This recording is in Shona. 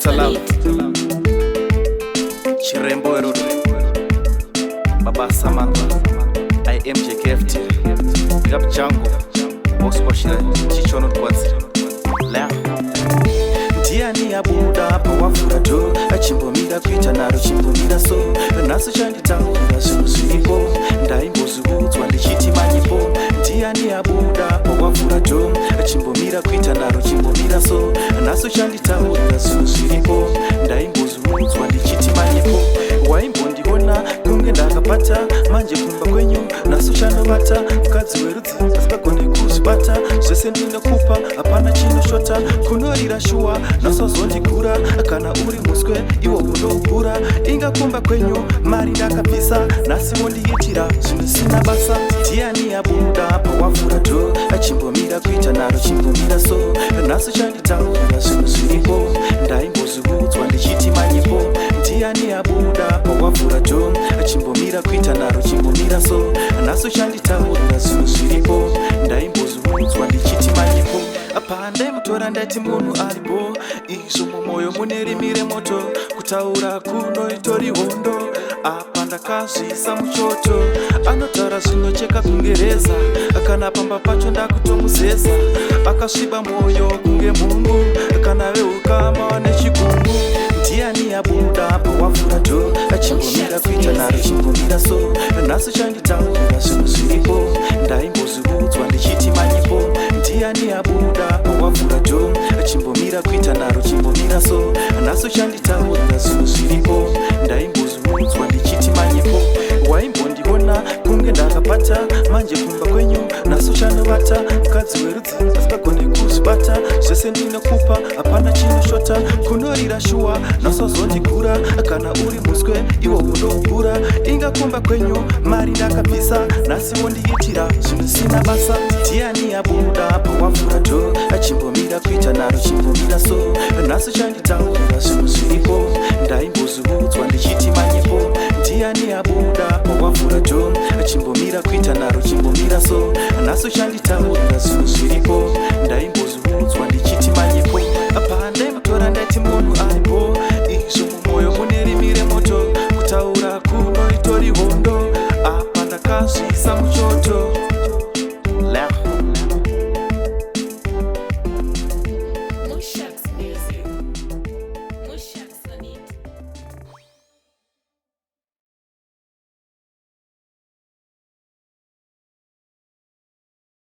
Dr. Love Chirembo Eruru Baba Samantha IMJKFT Gap Jango Bosco Shire Chichono Dwazi La Ndiani abuda apa wafura do achimbomira kuita naro chimbomira so naso chanditaura zvinhu zviripo ndaimbozuudzwa ndichiti manyipo ndiani abuda apa wafura do achimbomira kuita naro chimbomira so naso chanditaura zvinhu zviripo ndaimbozuudzwa ndichiti manyipo waimbondiona kunge ndakapata manje kumba kwenyu naso chanovata mukadzi werudzi asingagoni kuzvibata zvese ndinokupa hapana chinoshota kunorira shuwa nasozondigura kana uri muswe iwo unogura ingakumba kwenyu mari ndakabvisa nasiwo ndiitira zvinosina basa ndiani abuda apa wafura do achimbomira kuita naro chimbomira so naso chanditaura zvinhu zviripo ndaimbozuudzwa ndichiti manyipo ndiani abuda apa wafura do achimbomira kuita naro chimbomira so naso chanditaura zvinhu zviripo ndaimbozuudzwa ndichiti manyipo apande mutora ndati munhu aripo izvo mumwoyo mune rimire moto kutaura kuno itori hondo apa ndakazvisa muchoto anotaura zvinocheka kungereza kana pamba pacho ndakutomuzeza akasviba mwoyo kunge mungu kana veukama nechigungu ndiani abuda apa wafura do achimbomira kuita naro chimbomira so naso chanditaura zvinhu zviripo ndaimbozuudzwa ndichiti manyipo ndiani abuda apa wafura do achimbomira kuita naro chimbomira so naso chanditaura zvinhu zviripo ndaimbozuudzwa ndichiti manyipo waimbondiona kunge ndakapata manje kumba kwenyu naso chanovata mukadzi werudzi asingagoni kuzvibata zvese ndinokupa hapana chinoshota kunorira shuwa nasozondigura kana uri muswe iwo unogura ingakumba kwenyu mari ndakabvisa nasiwo ndiitira zvinosina basa ndiani abuda apa wafura do achimbomira kuita naro chimbomira so naso chanditaura zvinhu zviripo ndaimbozuudzwa ndichiti manyipo ndiani abuda apa wafura do achimbomira kuita naro chimbomira so naso chanditaura zvinhu zviripo